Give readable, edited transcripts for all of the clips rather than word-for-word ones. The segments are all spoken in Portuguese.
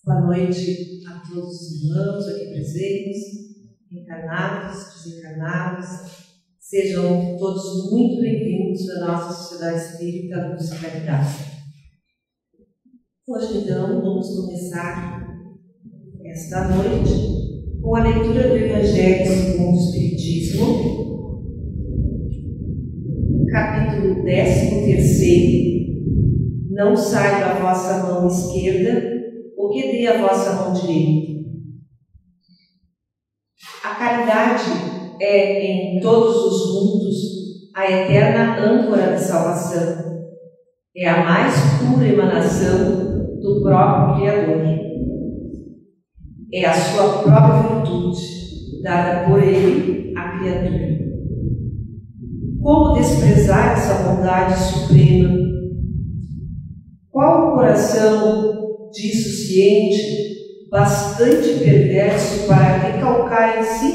Boa noite a todos os irmãos aqui presentes, encarnados, desencarnados. Sejam todos muito bem-vindos à nossa Sociedade Espírita Luz e Caridade. Hoje, então, vamos começar esta noite com a leitura do Evangelho segundo o Espiritismo, capítulo 13. Não sai da vossa mão esquerda o que dê a vossa mão direita. A caridade é, em todos os mundos, a eterna âncora de salvação. É a mais pura emanação do próprio Criador. É a sua própria virtude, dada por Ele à criatura. Como desprezar essa bondade suprema? Qual o coração dissociente, bastante perverso para recalcar em si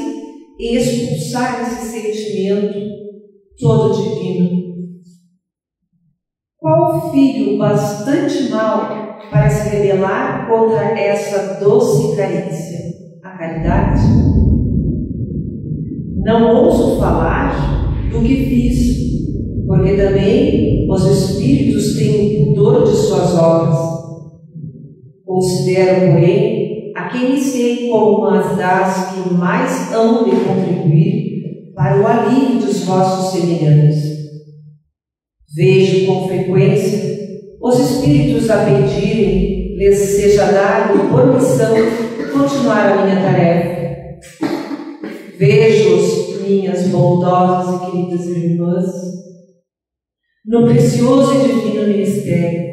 e expulsar esse sentimento todo divino? Qual filho bastante mau para se rebelar contra essa doce carência, a caridade? Não ouso falar do que fiz, porque também os espíritos têm o pudor de suas obras. Considero, porém, a quem iniciei como uma das que mais amo de contribuir para o alívio dos vossos semelhantes. Vejo com frequência os espíritos a pedirem lhes seja dado por missão continuar a minha tarefa. Vejo-os, minhas bondosas e queridas irmãs, no precioso e divino ministério.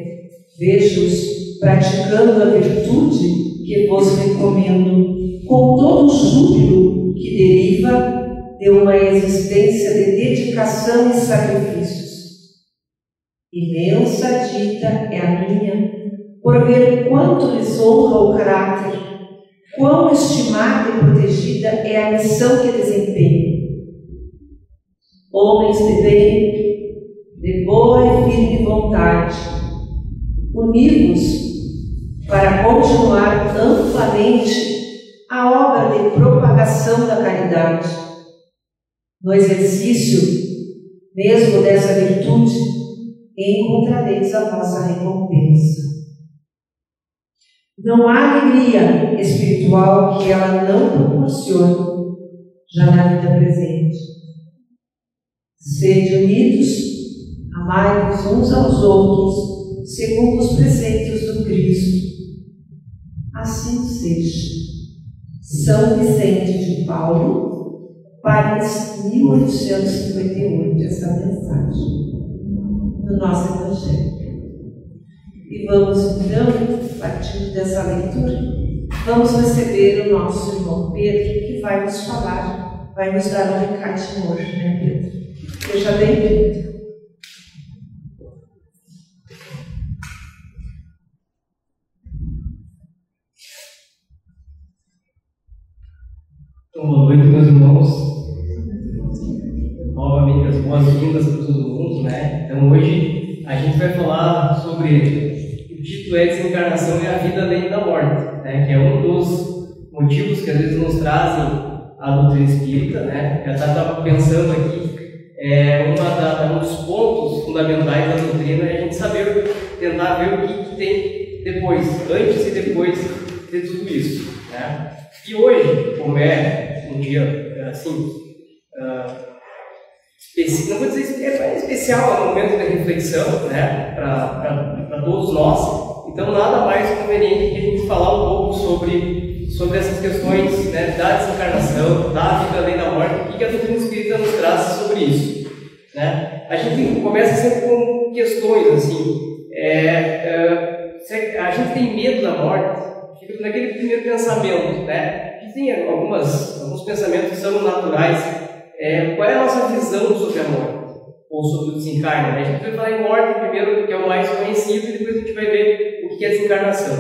Vejo-os praticando a virtude que vos recomendo, com todo o júbilo que deriva de uma existência de dedicação e sacrifícios. Imensa dita é a minha, por ver quanto lhes honra o caráter, quão estimada e protegida é a missão que desempenham. Homens de bem, de boa e firme vontade, univos para continuar amplamente a obra de propagação da caridade. No exercício mesmo dessa virtude, encontrareis a vossa recompensa. Não há alegria espiritual que ela não proporcione, já na vida presente. Sede unidos, amai-vos uns aos outros, segundo os preceitos do Cristo. Assim seja. São Vicente de Paulo, Paris, 1858, essa mensagem do nosso Evangelho. E vamos, então, partindo dessa leitura, vamos receber o nosso irmão Pedro, que vai nos falar, vai nos dar um recadinho hoje, né, Pedro? Seja bem-vindo. Então, boa noite, meus irmãos. Novamente, as boas-vindas para todo mundo, né? Então, hoje a gente vai falar sobre o título é Desencarnação e a Vida Além da Morte, né? Que é um dos motivos que às vezes nos trazem a doutrina espírita, né? Eu estava pensando aqui, um dos pontos fundamentais da doutrina é a gente saber, tentar ver o que tem depois, antes e depois de tudo isso, né? E hoje, como é um dia assim, não vou dizer especial, é um momento de reflexão, né, para todos nós, então nada mais conveniente que a gente falar um pouco sobre essas questões, né, da desencarnação, da vida além da morte, e que a doutrina espírita nos traz sobre isso, né? A gente começa sempre com questões assim, a gente tem medo da morte. Fica naquele primeiro pensamento, né? Que tem alguns pensamentos que são naturais. Qual é a nossa visão sobre a morte? Ou sobre o desencarne? A gente vai falar em morte primeiro, porque é o mais conhecido, e depois a gente vai ver o que é desencarnação.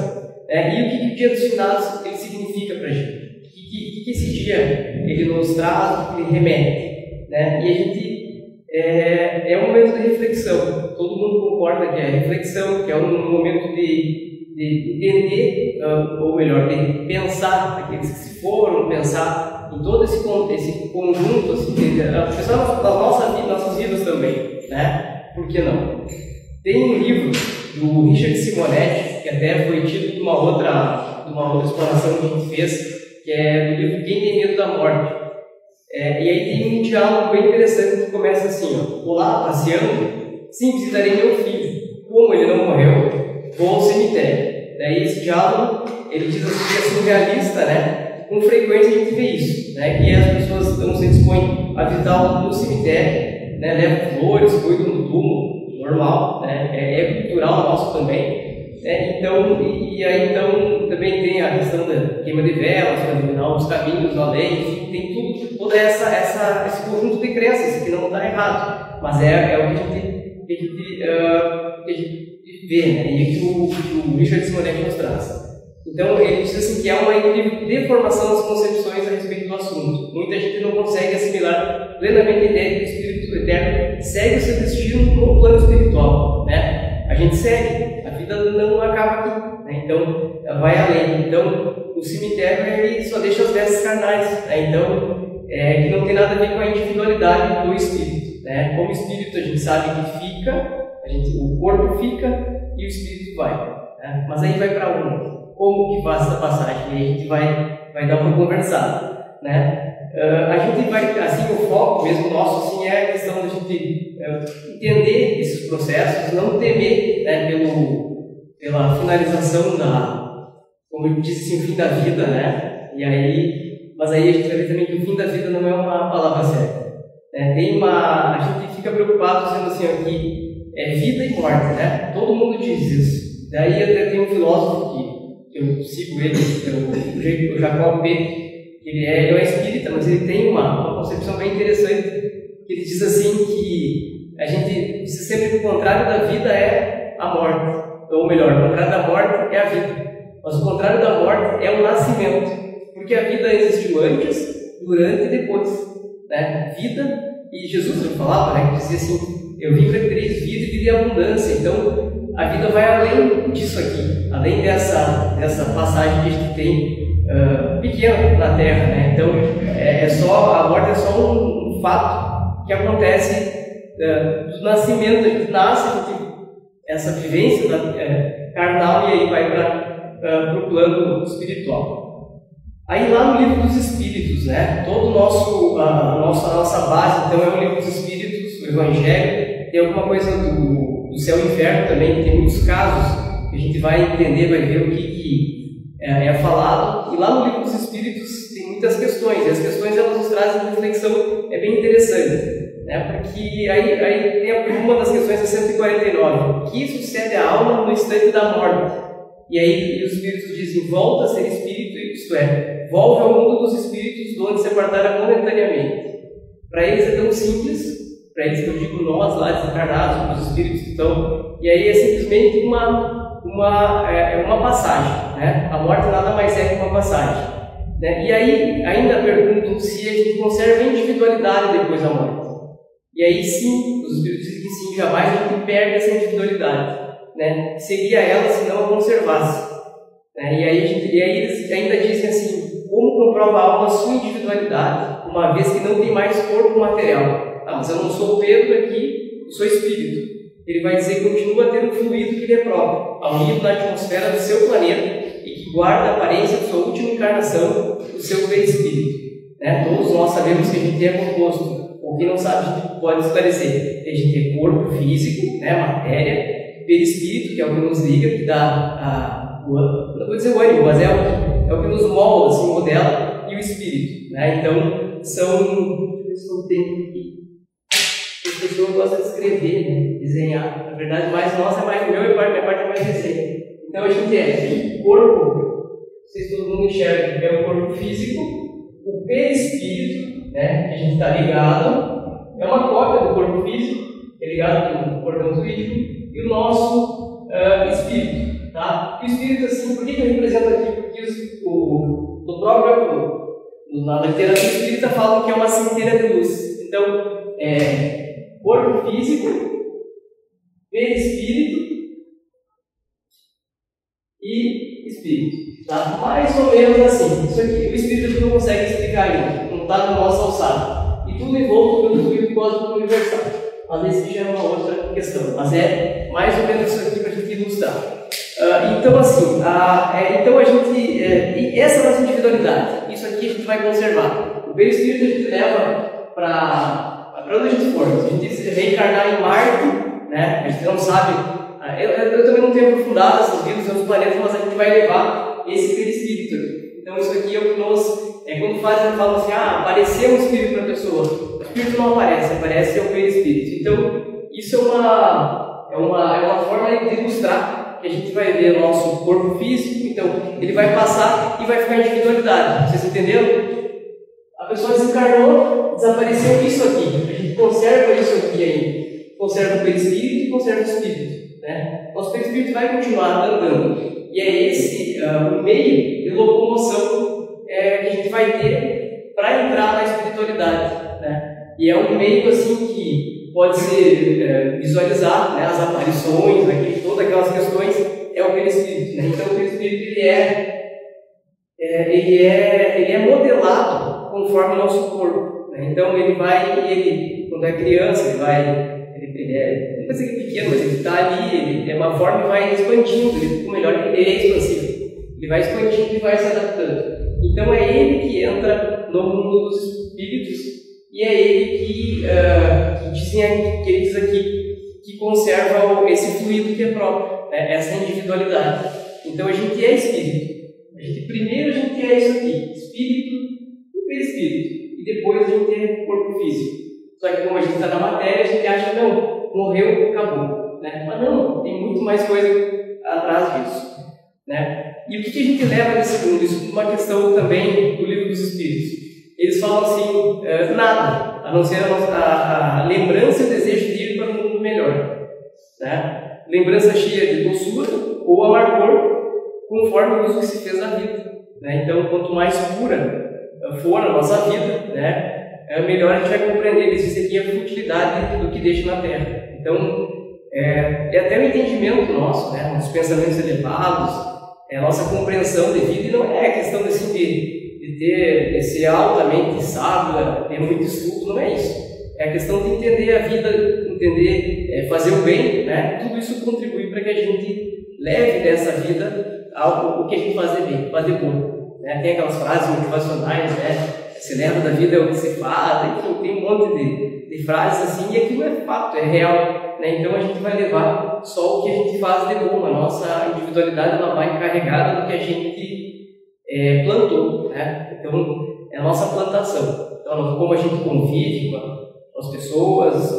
E o que o dia dos finados ele significa para a gente? O que esse dia ele nos traz, o que ele remete? Né? E a gente é um momento de reflexão. Todo mundo concorda que é reflexão, que é um momento de de entender, ou melhor, de pensar naqueles que se foram, pensar em todo esse conjunto, assim, pensar nas nossas vidas também, né? Por que não? Tem um livro do Richard Simonetti, que até foi título de uma outra exploração que a gente fez, que é do livro Quem Tem Medo da Morte. E aí tem um diálogo bem interessante que começa assim, ó: olá, passeando, sim, visitarei meu filho. Como ele não morreu, vou ao cemitério. Daí esse diálogo, ele diz assim, que é surrealista, né? Com frequência a gente vê isso, né? Que as pessoas não se dispõem a visitar o cemitério, né? Levam flores, cuidam do túmulo, normal, né? É cultural nosso também. Então também tem a questão da queima de velas para iluminar os caminhos da lei, enfim, tem todo esse conjunto de crenças que não está errado, mas é o que a gente vê, né? E que o Richard Simonetti nos traz. Então ele diz assim que há uma incrível deformação das concepções a respeito do assunto. Muita gente não consegue assimilar plenamente a ideia de que o Espírito Eterno segue o seu destino no plano espiritual, né? A gente segue, a vida não acaba aqui, né? Então vai além. Então o cemitério ele só deixa as vestes carnais, né? Então que não tem nada a ver com a individualidade do espírito, né? Como espírito a gente sabe que fica, o corpo fica e o espírito vai, né? Mas aí vai para onde? Como que faz essa passagem? E a gente vai dar uma conversada, né? A gente vai, assim, o foco mesmo nosso assim, é a questão de a gente entender esses processos, não temer, né, pela finalização como eu disse assim, o fim da vida, né? Mas aí a gente vai ver também que o fim da vida não é uma palavra certa, né? A gente fica preocupado dizendo assim, aqui é vida e morte, né? Todo mundo diz isso. Daí até tem um filósofo que eu sigo ele, o Jacob Beck, que ele é espírita, mas ele tem uma concepção bem interessante, que ele diz assim que a gente diz sempre que o contrário da vida é a morte, ou melhor, o contrário da morte é a vida, mas o contrário da morte é o nascimento, porque a vida existiu antes, durante e depois, né? Vida, e Jesus ele falava, né, que dizia assim, eu vim para que tereis vida e vida em abundância. Então a vida vai além disso aqui, além dessa passagem que a gente tem pequena na Terra, né? Então a morte é só um fato que acontece do nascimento. A gente nasce, essa vivência carnal, e aí vai para o plano espiritual. Aí lá no Livro dos Espíritos, né? Todo a nossa base então é o Livro dos Espíritos, o Evangelho. Tem alguma coisa do céu e inferno também, que tem muitos casos que a gente vai entender, vai ver o que é falado. E lá no Livro dos Espíritos tem muitas questões, e as questões elas nos trazem uma reflexão bem interessante, né? Porque aí tem uma das questões, é 149, o que sucede à alma no instante da morte? E aí os Espíritos dizem, volta a ser Espírito, isto é, volve ao mundo dos Espíritos, de onde se apartaram momentaneamente. Para eles é tão simples, para eles que eu digo nós lá desencarnados, os Espíritos que estão, e aí é simplesmente uma passagem, né? A morte nada mais é que uma passagem, né? E aí ainda perguntam se a gente conserva a individualidade depois da morte. E aí sim, os Espíritos dizem que sim, jamais a gente perde essa individualidade, né? Seria ela se não a conservasse, né? E aí eles ainda dizem assim, como comprova a alma a sua individualidade, uma vez que não tem mais corpo material? Mas eu não sou Pedro aqui, eu sou espírito. Ele vai dizer que continua tendo um fluido que lhe é próprio, unido na atmosfera do seu planeta e que guarda a aparência de sua última encarnação, do seu perispírito, né? Todos nós sabemos que a gente é composto, ou quem não sabe, a gente pode esclarecer, que a gente tem corpo físico, né, matéria, perispírito, que é o que nos liga, que dá não vou dizer o ânimo, mas é o que nos molda, assim, modela, e o espírito, né? Então, não tem aqui. As pessoas gostam de escrever, né? Desenhar. Na verdade, mais nossa é mais meu e minha parte é mais desenho. Então a gente o corpo, não sei se todo mundo enxerga, é o corpo físico, o perispírito, né? Que a gente está ligado, é uma cópia do corpo físico, é ligado com o cordão fluídico, e o nosso espírito, tá? O espírito, assim, por que eu represento aqui? Porque no próprio, na literatura espírita, falam que é uma centelha de luz. Então, corpo físico, perispírito e espírito. Tá? Mais ou menos assim. Isso aqui, o espírito a gente não consegue explicar ainda, não está na nossa alçada. E tudo envolto pelo fluido cósmico universal. Mas esse já é uma outra questão. Mas é mais ou menos isso aqui para a gente ilustrar. Então, assim, então a gente. Essa é a nossa individualidade. Isso aqui a gente vai conservar. O perispírito a gente leva para onde a gente for. Se a gente reencarnar em Marte, né? A gente não sabe. Eu também não tenho aprofundado essas vidas em outros planetas, mas a gente vai levar esse perispírito. Então, isso aqui é o que nós. Quando falam assim, apareceu um espírito para a pessoa. O espírito não aparece, aparece o perispírito. Então, isso é uma forma de ilustrar que a gente vai ver o nosso corpo físico. Então, ele vai passar e vai ficar em individualidade. Vocês entenderam? A pessoa desencarnou, desapareceu isso aqui. A gente conserva isso aqui ainda. Conserva o perispírito e conserva o espírito. Né? Nosso perispírito vai continuar andando. E é esse o meio de locomoção que a gente vai ter para entrar na espiritualidade. Né? E é um meio assim que pode ser visualizar, né? As aparições, todas aquelas questões, é o perispírito. Né? Então o perispírito ele é modelado conforme o nosso corpo. Né? Então ele quando é criança, ele pode ser pequeno, mas ele está ali, ele é uma forma e vai expandindo, ele fica melhor, ele é expansivo. Ele vai expandindo e vai se adaptando. Então é ele que entra no mundo dos espíritos e é ele que ele diz aqui que conserva esse fluido que é próprio, né? Essa individualidade. Então a gente é espírito. Primeiro a gente é isso aqui, espírito e perispírito. E depois a gente é corpo físico. Só que como a gente está na matéria, a gente acha que não, morreu, acabou. Né? Mas não, tem muito mais coisa atrás disso. Né? E o que a gente leva nesse mundo? Isso é uma questão também do Livro dos Espíritos. Eles falam assim, nada, a não ser a lembrança e o desejo de ir para um mundo melhor. Né? Lembrança cheia de doçura ou amargor, conforme o uso que se fez da vida. Né? Então, quanto mais pura for a nossa vida, né? Melhor a gente vai compreender. Eles dizem aqui a futilidade do que deixa na Terra. Então, é até o entendimento nosso, né? Os pensamentos elevados, a nossa compreensão de vida, e não é a questão assim, de ser altamente sábio, ter muito estudo, não é isso. É a questão de entender a vida, entender, fazer o bem, né? Tudo isso contribui para que a gente leve dessa vida algo que a gente faz de bem, faz de bom. Né? Tem aquelas frases motivacionais, né? Se leva da vida é o que se faz, enfim, tem um monte de frases assim, e aquilo é fato, é real. Né? Então a gente vai levar só o que a gente faz de bom, a nossa individualidade ela vai carregada do que a gente plantou. Né? Então é a nossa plantação. Então, como a gente convive com as pessoas,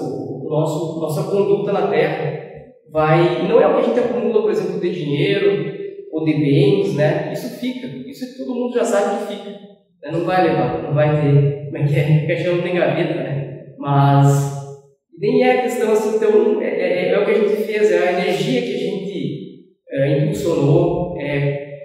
nossa conduta na Terra não é o que a gente acumula, por exemplo, de dinheiro ou de bens, né? Isso fica, isso todo mundo já sabe que fica. Não vai levar, não vai ter, como é que é? Caixão não tem gaveta, né? Mas nem é a questão assim, então é o que a gente fez, é a energia que a gente impulsionou,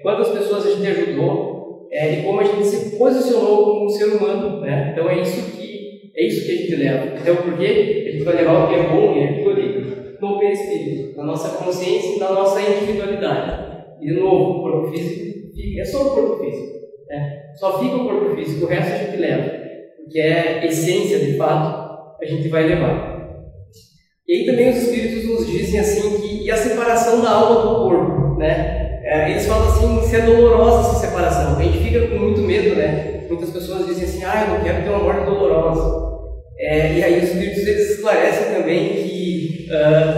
quantas pessoas a gente ajudou, e como a gente se posicionou como um ser humano, né? Então é isso que a gente leva. Então por quê? A gente vai levar o que é bom e aquilo ali no perispírito, na nossa consciência e na nossa individualidade. E de novo, o corpo físico fica, é só o corpo físico. Só fica o corpo físico, o resto a gente leva, porque é essência de fato, a gente vai levar. E aí também os espíritos nos dizem assim que a separação da alma do corpo, né? Eles falam assim, se é dolorosa essa separação, a gente fica com muito medo, né? Muitas pessoas dizem assim, eu não quero ter uma morte dolorosa. E aí os espíritos eles esclarecem também que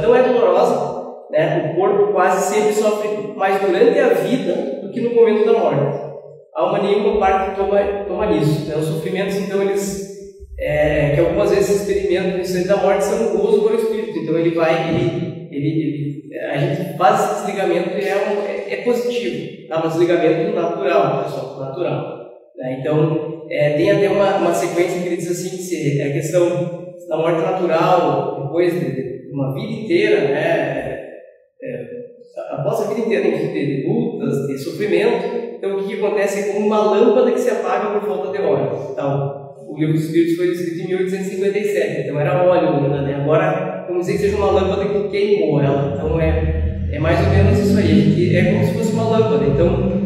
não é dolorosa, né? O corpo quase sempre sofre mais durante a vida do que no momento da morte. A alma nenhuma parte toma nisso. Né? Os sofrimentos, então, eles que algumas vezes experimentam no instante da morte são um gozo para o espírito. Então, a gente faz esse desligamento e é positivo. Tá? Um desligamento natural, pessoal, natural. Né? Então, tem até uma sequência que ele diz assim, que a questão da morte natural, depois de uma vida inteira, né? Após a vida inteira de lutas, de sofrimento. Então, o que acontece é como uma lâmpada que se apaga por falta de óleo. Então, o Livro dos Espíritos foi escrito em 1857, então era óleo ainda, né? Agora, vamos dizer que seja uma lâmpada que queimou ela. Então, é mais ou menos isso aí. é como se fosse uma lâmpada. Então,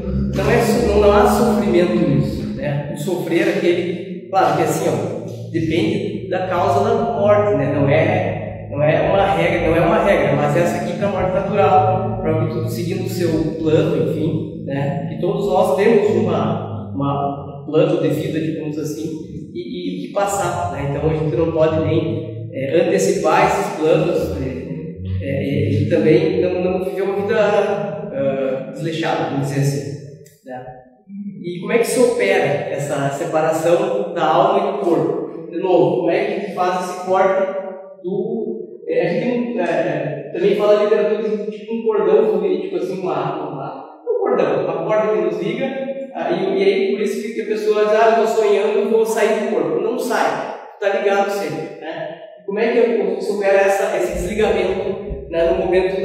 não há sofrimento nisso, né? O sofrer, aquele, claro que assim, ó, depende da causa da morte, né? Não é uma regra, mas essa aqui para a morte natural, para que tudo seguindo o seu plano, enfim, né? Que todos nós temos um plano de vida, digamos assim, e que passar, né? Então a gente não pode nem antecipar esses planos e também não viver uma vida desleixada, vamos dizer assim, né? E como é que se opera essa separação da alma e do corpo? De novo, como é que a gente faz esse corte do... a gente também fala a literatura de tipo um cordão fluídico, assim, um cordão, uma corda que nos liga, e aí por isso que a pessoa diz, eu estou sonhando, vou sair do corpo. Não sai, está ligado sempre, né? Como é que se opera esse desligamento, né, no momento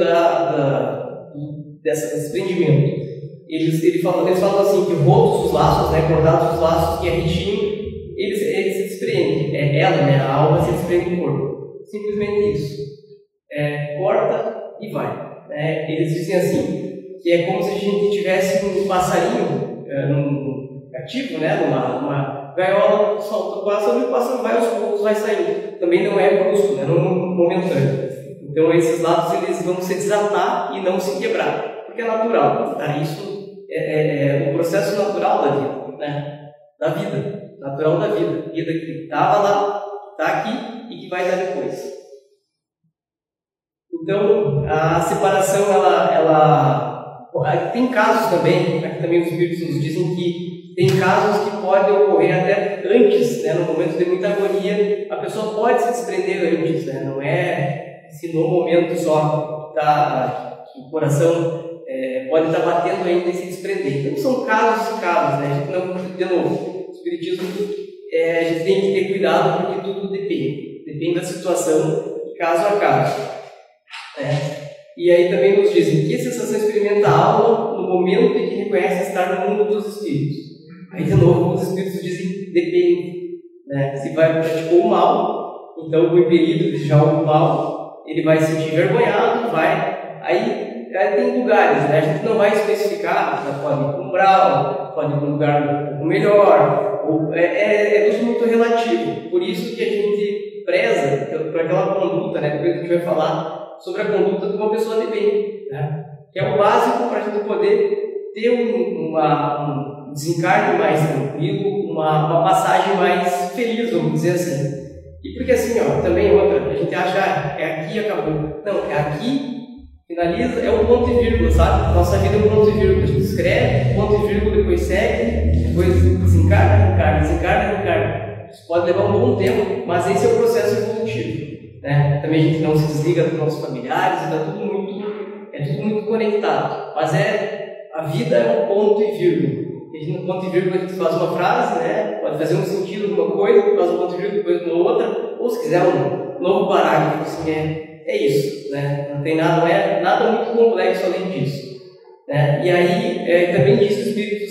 desse desprendimento? Eles falam assim, que rotos os laços, né, cortados os laços, que é ritinho, eles se desprendem. Ela, né, a alma se desprende do corpo. Simplesmente isso. Corta e vai. Eles dizem assim, que é como se a gente tivesse um passarinho cativo, né, numa gaiola, solta o pássaro vai aos poucos, vai saindo. Também não é brusco, né, não é momentâneo. Então esses laços eles vão se desatar e não se quebrar, porque é natural. Tá? Isso é o processo natural da vida, né? Da vida, natural da vida. Vida que estava lá, está aqui e que vai estar depois. Então a separação, ela tem casos também, aqui também os espíritos nos dizem que tem casos que podem ocorrer até antes, né, no momento de muita agonia, a pessoa pode se desprender antes, né, não é se no momento só que o coração pode estar batendo ainda e se desprender. Então são casos e casos, né, a gente não, de novo, o espiritismo, a gente tem que ter cuidado porque tudo depende da situação e caso a caso. E aí também nos dizem que sensação experimenta a alma no momento em que reconhece estar no mundo dos espíritos. Aí de novo os espíritos dizem depende, né? Se praticou o mal, então o impedido de já o mal, ele vai se sentir envergonhado, aí tem lugares, né? A gente não vai especificar, pode ir para um umbral, pode ir para um lugar um pouco melhor, tudo muito relativo. Por isso que a gente preza por aquela conduta, né? Depois a gente vai falar sobre a conduta de uma pessoa de bem, né? Que é o básico para a gente poder ter um desencarne mais tranquilo, uma passagem mais feliz, vamos dizer assim. E porque assim, também outra, a gente acha é aqui e acabou. Não, é aqui, finaliza, é um ponto e vírgula, sabe? Nossa vida é um ponto e vírgula. A gente escreve, ponto e vírgula, depois segue, depois desencarna. Isso pode levar um bom tempo, mas esse é o processo evolutivo. Né? Também a gente não se desliga dos nossos familiares, está tudo muito conectado. Mas a vida é um ponto e vírgula. No ponto e vírgula a gente faz uma frase, né? Pode fazer um sentido de uma coisa, faz um ponto e vírgula, depois uma outra, ou se quiser um novo parágrafo, assim, é isso, né? Não tem nada, não é nada muito complexo além disso, né? E aí também diz o Espírito,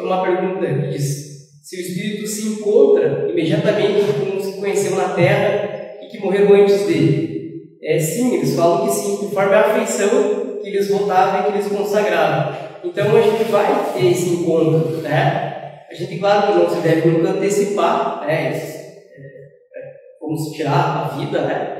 uma pergunta que diz se o Espírito se encontra imediatamente como se conheceu na Terra que morreram antes dele. Sim, eles falam que sim, conforme a afeição que eles votavam e que eles consagravam. Então a gente vai ter esse encontro, né? A gente, claro que não se deve nunca antecipar, né? Como se tirar a vida, né?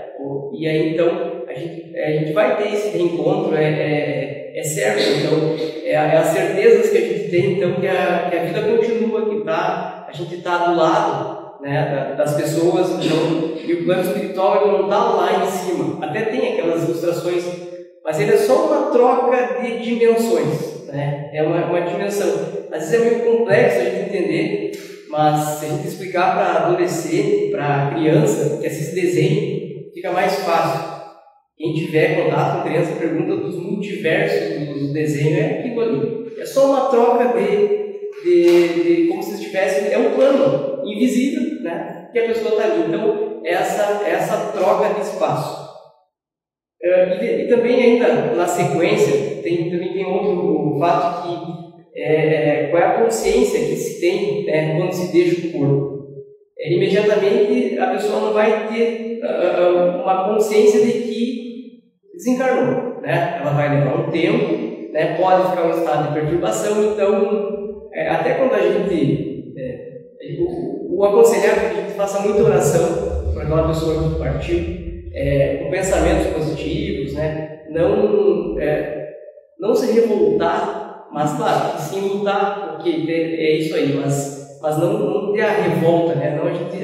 E aí então a gente vai ter esse reencontro, é certo. Então é as certezas que a gente tem, então que a vida continua, que a gente está do lado, né, das pessoas, então, e o plano espiritual ele não está lá em cima. Até tem aquelas ilustrações, mas ele é só uma troca de dimensões, né? É uma dimensão. Às vezes é muito complexo a gente entender, mas se a gente explicar para adolescente, para criança, que assiste desenho, fica mais fácil. Quem tiver contato com criança, pergunta dos multiversos do desenho, é aquilo ali. É só uma troca de como se estivesse, é um plano invisível, né, que a pessoa está ali. Então, essa troca de espaço. E também ainda na sequência, também tem outro fato que qual é a consciência que se tem, né, quando se deixa o corpo. Imediatamente a pessoa não vai ter uma consciência de que desencarnou, né? Ela vai levar um tempo né, pode ficar em estado de perturbação. Então, até quando a gente, o aconselhado é que a gente faça muita oração para aquela pessoa que partiu, com pensamentos positivos, né, não se revoltar, mas claro, sim lutar, porque é isso aí, mas não ter a revolta, né, não a gente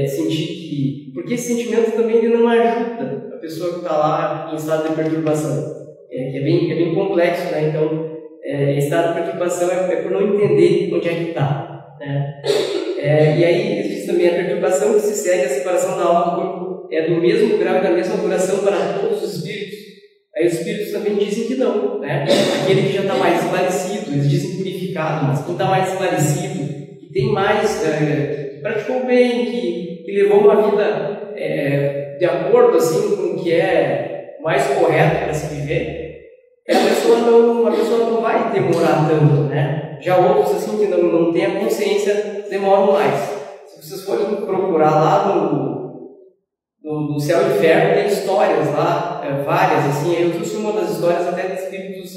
sentir que... Porque esse sentimento também ele não ajuda a pessoa que está lá em estado de perturbação, que é bem complexo, né? Então, estado de perturbação é por não entender onde é que está, né? E aí existe também a perturbação que se segue a separação da alma do corpo, do mesmo grau e da mesma duração para todos os espíritos. Aí os espíritos também dizem que não, né? Aquele que já está mais esclarecido, eles dizem purificado, mas quem está mais esclarecido, que tem mais... que praticou bem, que levou uma vida de acordo assim, com o que é mais correto para se viver, a pessoa não vai demorar tanto, né? Já outros assim, que não têm a consciência demoram mais. Se vocês forem procurar lá no Céu e Inferno, tem histórias lá, várias, assim, eu trouxe uma das histórias até de espíritos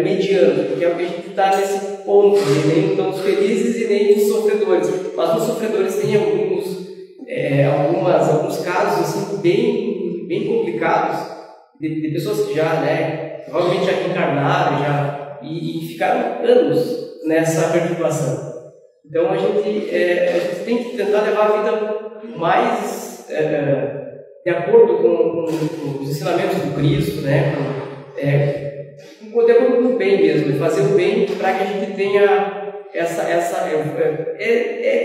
medianos, porque é o que a gente está nesse ponto, né? Nem tão os felizes e nem os sofredores, mas os sofredores têm alguns casos assim, bem complicados de pessoas que já, né, provavelmente já reencarnaram e ficaram anos nessa perturbação. Então a gente tem que tentar levar a vida mais de acordo com os ensinamentos do Cristo, né? De acordo com o bem mesmo, fazer o bem para que a gente tenha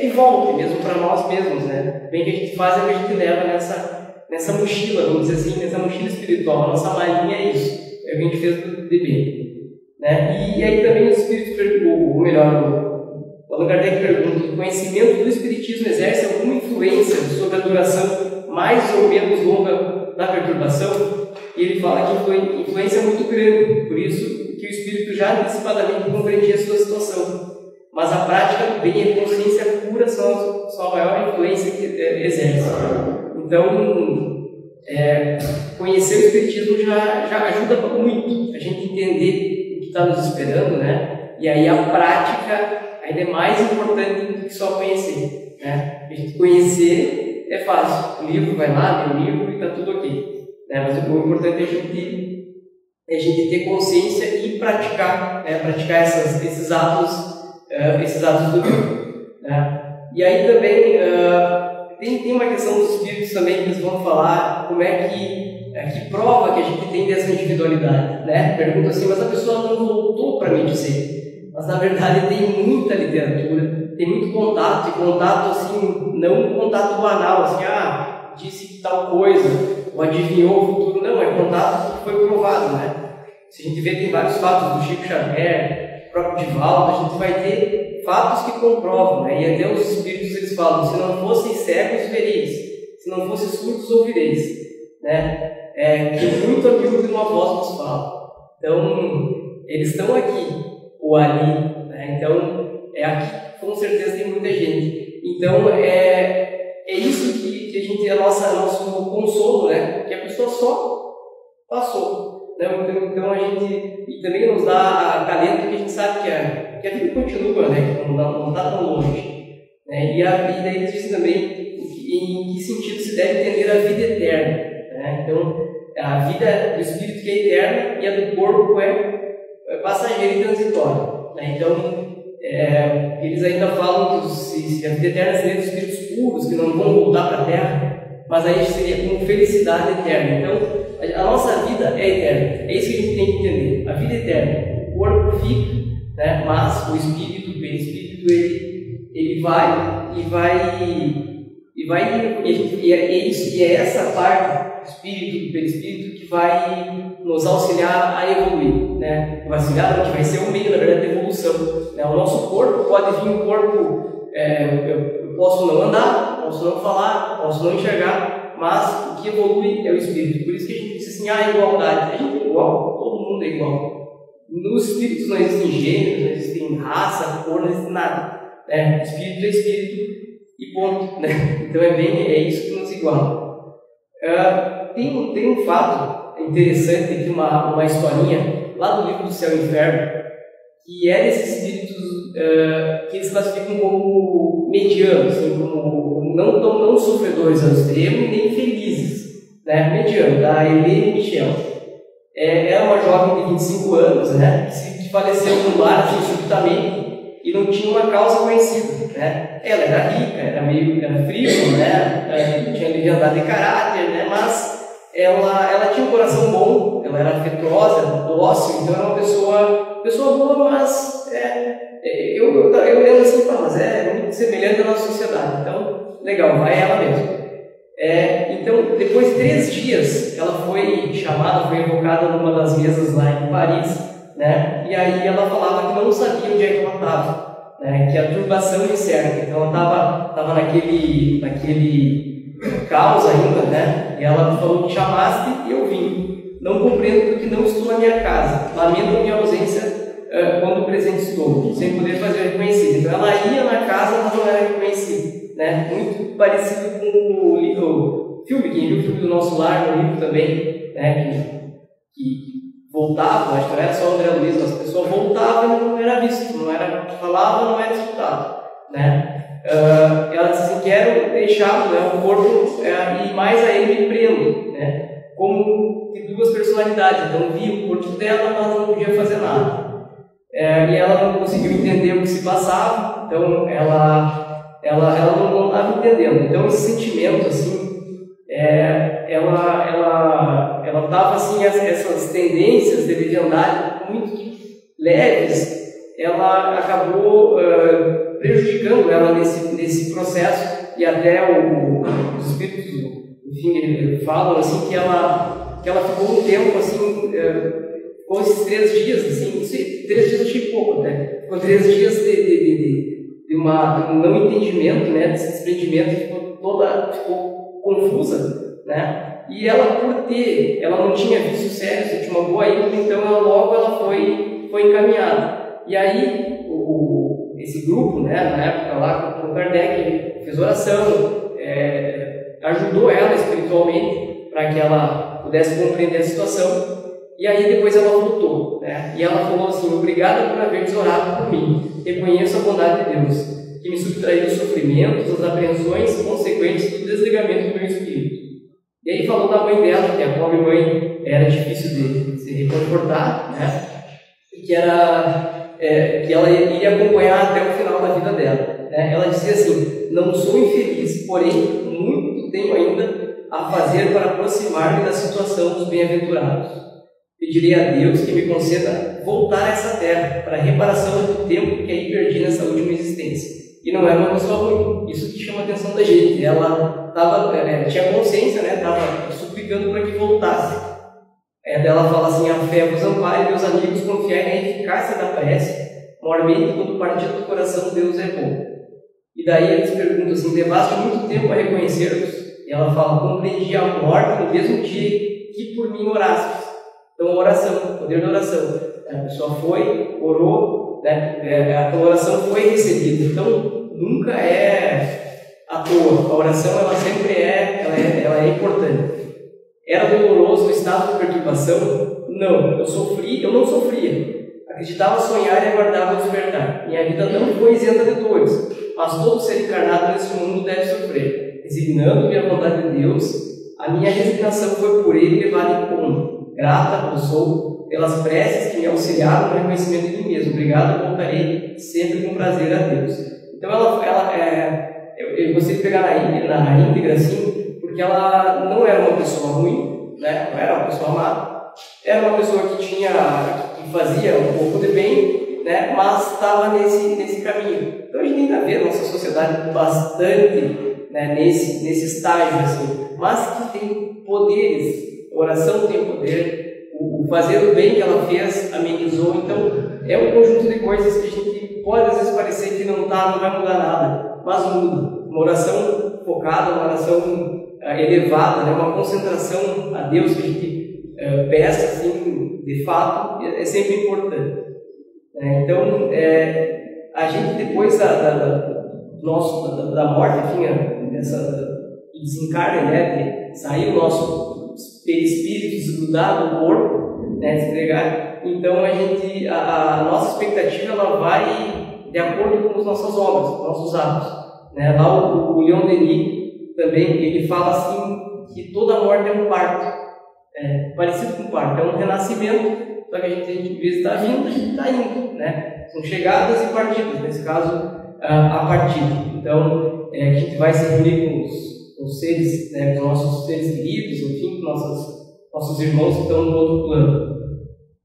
que volte mesmo para nós mesmos, né? O bem que a gente faz é o que a gente leva nessa mochila, vamos dizer assim, nessa mochila espiritual. A nossa malinha é isso, é o que a gente fez de bem, né? E aí também os espíritos, ou melhor, o Allan Kardec pergunta: o conhecimento do espiritismo exerce alguma influência sobre a duração mais ou menos longa da perturbação? E ele fala que influência é muito grande, por isso que o espírito já antecipadamente compreendia a sua situação. Mas a prática do bem e a consciência pura são a maior influência que exerce. Então, conhecer o espiritismo já ajuda muito a gente entender o que está nos esperando, né? E aí a prática ainda é mais importante do que só conhecer, né? A gente conhecer é fácil, o livro vai lá, lê o livro e está tudo ok. Mas o importante é a gente ter consciência e praticar, né? Praticar esses atos do bem, né? E aí também tem uma questão dos espíritos também que eles vão falar como é que prova que a gente tem dessa individualidade, né? Pergunta assim, mas a pessoa não voltou para me dizer. Mas na verdade tem muita literatura, tem muito contato, e contato assim, não um contato banal, assim, disse tal coisa, ou adivinhou o futuro, não, é contato que foi provado, né? Se a gente vê, tem vários fatos do Chico Xavier, o próprio Divaldo, a gente vai ter fatos que comprovam, né? E até os espíritos eles falam: se não fossem cegos, vereis, se não fossem surdos, ouvireis, né? Que muito amigo de uma voz nos fala. Então, eles estão aqui, ou ali, né? Então, aqui com certeza tem muita gente. Então, é isso que a gente, nosso consolo, né? Que a pessoa só passou, né? Então a gente, e também nos dá acalento que a gente sabe que a vida continua, né? Que não está tão longe, né? E daí eles dizem também em que sentido se deve entender a vida eterna, né? Então a vida do espírito que é eterna e a do corpo é passageira e transitória, né? Então eles ainda falam que se a vida eterna seria dos espíritos puros, que não vão voltar para a Terra, mas aí seria com felicidade eterna. Então, a nossa vida é eterna. É isso que a gente tem que entender. A vida é eterna. O corpo fica, né? Mas o espírito, o perispírito, ele vai e é essa parte do espírito, do perispírito, que vai nos auxiliar a evoluir, né? Vai auxiliar, que vai ser um meio, na verdade, de evolução, né? O nosso corpo pode vir um corpo, eu posso não andar, posso não falar, posso não enxergar, mas o que evolui é o espírito. Por isso que a gente diz assim, igualdade. A gente é igual, todo mundo é igual. Nos espíritos não existem gêneros, não existem raça, cor, não existe nada, né? Espírito é espírito e ponto, né? Então é isso que nos iguala. Tem um fato interessante aqui uma historinha lá do livro do Céu e Inferno, que é desses espíritos que eles classificam como medianos, assim, como não sofredores ao extremo, nem felizes, né? Mediano, da Helene Michel. Era uma jovem de 25 anos, né? Que faleceu no lar assim, subitamente e não tinha uma causa conhecida, né? Ela era rica, era frívola, né? Tinha leviandade de caráter, né? Mas ela tinha um coração bom, ela era afetuosa, dócil, então era uma pessoa boa, mas eu lembro assim, mas é muito semelhante à nossa sociedade, então legal, vai ela mesmo. Então, depois de 3 dias, ela foi chamada, foi evocada numa das mesas lá em Paris, né? E aí ela falava que não sabia onde é que ela estava, né? Que a turbação lhe cerca. Então ela estava naquele caos ainda, né? E ela falou: chamaste e eu vim. Não compreendo porque não estou na minha casa. Lamento minha ausência quando presente estou, sem poder fazer reconhecido. Então ela ia na casa, mas não era reconhecida, né? Muito parecido com o filme, quem viu o filme do Nosso Lar, no livro também, né? Que voltava, acho que não era só o André Luiz, as pessoas voltavam e não era visto, não era falava, não era escutado, né? Ela disse assim: quero deixar, né, o corpo e mais a ele me prendo, né? Como de 2 personalidades, então via o corpo dela, mas não podia fazer nada. E ela não conseguiu entender o que se passava, então ela não estava entendendo. Então esse sentimento assim, ela estava assim, essas tendências de leviandade muito leves, ela acabou prejudicando ela nesse processo, e até os espíritos, enfim, falam assim que ela ficou um tempo assim, com esses 3 dias, assim, 3 dias eu achei pouco, né? Ficou 3 dias de um não entendimento, né? Desse desprendimento, ficou confusa, né? E ela, ela não tinha vícios sérios, tinha uma boa índole, então ela foi encaminhada. E aí, esse grupo, né, na época lá, com o Kardec, fez oração, ajudou ela espiritualmente para que ela pudesse compreender a situação. E aí depois ela voltou, né? E ela falou assim: obrigada por haveres orado por mim. Reconheço a bondade de Deus, que me subtraiu os sofrimentos, as apreensões consequentes do desligamento do meu espírito. E aí falou da mãe dela, que a pobre mãe era difícil de se reconfortar, né? E que ela iria acompanhar até o final da vida dela, né? Ela dizia assim: não sou infeliz, porém muito tenho ainda a fazer para aproximar-me da situação dos bem-aventurados. Pedirei a Deus que me conceda voltar a essa terra para a reparação do tempo que aí perdi nessa última existência. E não era uma pessoa ruim, isso que chama a atenção da gente. Ela tinha consciência, né? Estava suplicando para que voltasse. Ela fala assim: a fé vos ampare, meus amigos, confiai na eficácia da prece, mormente quando partir do coração Deus é bom. E daí eles perguntam assim: levaste muito tempo a reconhecer-vos? E ela fala: compreendi a morte no mesmo dia que por mim orastes. Então, a oração, o poder da oração. A pessoa foi, orou, né? A oração foi recebida. Então, nunca é à toa. A oração, ela sempre ela é importante. Era doloroso o estado de perturbação? Não. Eu não sofria. Acreditava sonhar e aguardava despertar. Minha vida não foi isenta de dores, mas todo ser encarnado neste mundo deve sofrer. Resignando-me à vontade de Deus, a minha resignação foi por ele levada em conta. Grata eu sou pelas preces que me auxiliaram no reconhecimento de mim mesmo. Obrigado, voltarei sempre com prazer a Deus. Então eu gostei de pegar na íntegra assim, porque ela não era uma pessoa ruim, né? Não era uma pessoa má, era uma pessoa que fazia um pouco de bem, né? Mas estava nesse caminho. Então a gente ainda vê a nossa sociedade bastante, né, nesse estágio assim, mas que tem poderes. A oração tem poder, o fazer o bem que ela fez amenizou. Então é um conjunto de coisas que a gente pode às vezes parecer que não vai mudar nada, mas muda. Uma oração focada, uma oração elevada, né? Uma concentração a Deus que a gente peça assim, de fato, é sempre importante. Então a gente depois da morte, enfim, dessa desencarne, né, de sair o nosso perispírito desgrudar do corpo, né, desgregar. Então a nossa expectativa ela vai de acordo com as nossas obras, com os nossos atos, né? Lá o Leon Denis também ele fala assim que toda morte é um parto, parecido com um parto, é um renascimento. Só que a gente, em vez de estar vindo, a gente está indo, né? São chegadas e partidas, nesse caso a partida. Então a gente vai se reunir com os seres, né, com nossos seres queridos, enfim, com nossos irmãos que estão no outro plano.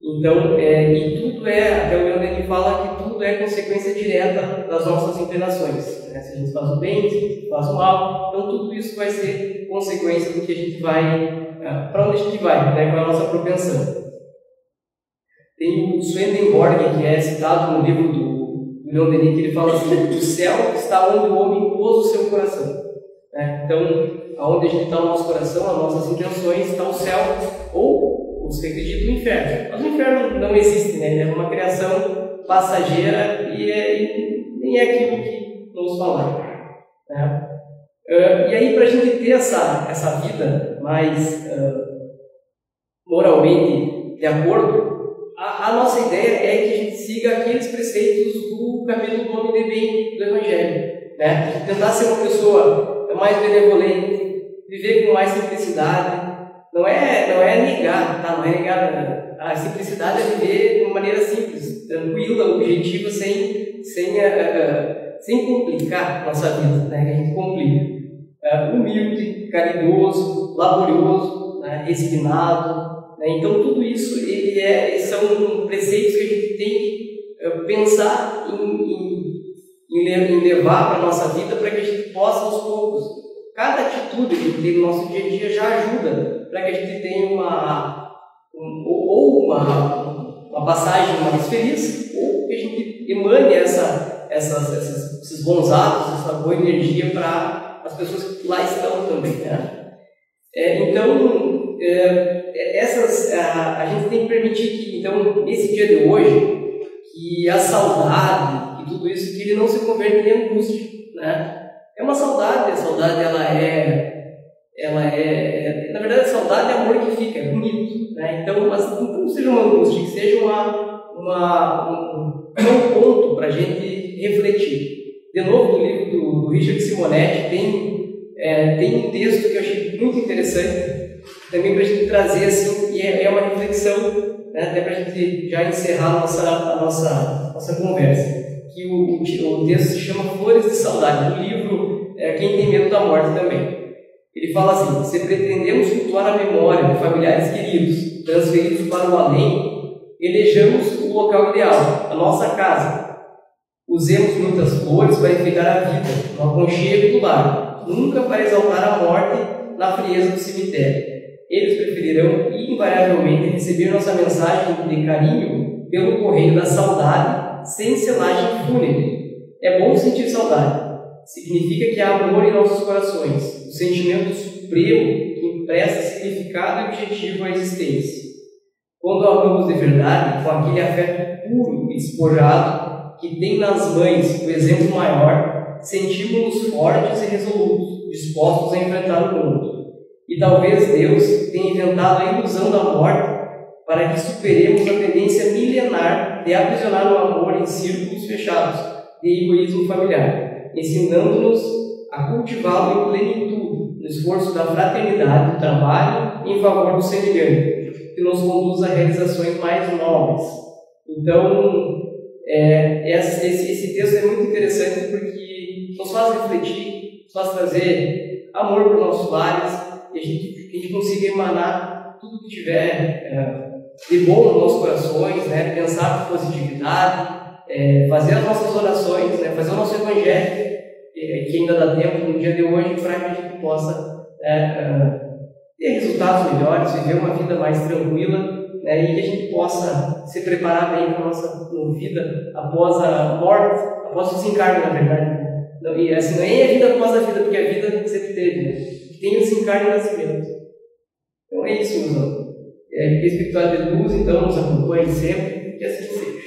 Então, e tudo até o Leon Denis fala que tudo é consequência direta das nossas inclinações, né? Se a gente faz o bem, se a gente faz o mal, então tudo isso vai ser consequência do que a gente vai, para onde a gente vai, né? Qual é a nossa propensão. Tem o Swedenborg, que é citado no livro do Leon Denis, que ele fala assim: o céu está onde o homem pôs o seu coração. Então, aonde a gente está o nosso coração, as nossas intenções, está o céu, ou os que acreditam no inferno. Mas o inferno não existe, né? Ele é uma criação passageira e nem é aquilo que vamos falar, né? E aí, para a gente ter essa vida mais moralmente de acordo, a nossa ideia é que a gente siga aqueles preceitos do capítulo do Homem de Bem do Evangelho, né? Tentar ser uma pessoa mais benevolente, viver com mais simplicidade. Não é negar, tá? Não é negar. A simplicidade é viver de uma maneira simples, tranquila, objetiva, sem complicar a nossa vida, né? Que a gente complica. Humilde, caridoso, laborioso, né? Resignado, né? Então tudo isso são preceitos que a gente tem que pensar em levar para a nossa vida, para que a gente possa aos poucos. Cada atitude que a gente tem no nosso dia a dia já ajuda para que a gente tenha uma passagem mais feliz, ou que a gente emane esses bons atos, essa boa energia para as pessoas que lá estão também, né? Então, a gente tem que permitir que, então, nesse dia de hoje, que a saudade e tudo isso, que ele não se converta em angústia, né? É uma saudade, a saudade na verdade a saudade é amor que fica, é bonito, né? Então, mas não seja uma angústia, que seja um ponto para a gente refletir. De novo, no livro do Richard Simonetti tem um texto que eu achei muito interessante, também para a gente trazer assim, e é uma reflexão, né, até para a gente já encerrar a nossa conversa, que o texto se chama Flores de Saudade, do livro Quem Tem Medo da Morte também. Ele fala assim: se pretendemos cultuar a memória de familiares queridos transferidos para o além, elejamos o local ideal, a nossa casa. Usemos muitas flores para enfeitar a vida, no aconchego do lar, nunca para exaltar a morte na frieza do cemitério. Eles preferirão invariavelmente receber nossa mensagem de carinho pelo correio da saudade, sem selagem fúnebre. É bom sentir saudade. Significa que há amor em nossos corações, o sentimento supremo que empresta significado e objetivo à existência. Quando amamos de verdade, com aquele afeto puro e despojado que tem nas mães o exemplo maior, sentimos-nos fortes e resolutos, dispostos a enfrentar o mundo. E talvez Deus tenha inventado a ilusão da morte para que superemos a tendência milenar de aprisionar o amor em círculos fechados de egoísmo familiar, ensinando-nos a cultivá-lo em plenitude, no esforço da fraternidade, do trabalho em favor do semelhante, que nos conduz a realizações mais nobres. Então, esse texto é muito interessante porque nos faz refletir, nos faz trazer amor para os nossos lares, e a gente consiga emanar tudo que tiver de bom nos nossos corações, né? Pensar com positividade, fazer as nossas orações, né? Fazer o nosso evangelho, que ainda dá tempo no dia de hoje, para que a gente possa ter resultados melhores, viver uma vida mais tranquila, né? E que a gente possa se preparar bem para a nossa vida após a morte, após o desencarne, na verdade. Não, e assim, não é a vida após a vida, porque a vida a gente sempre teve, né? Tem o desencarne e o nascimento. Então é isso, meus irmãos. Que a espiritualidade de luz, então, nos acompanhe sempre, que assim seja.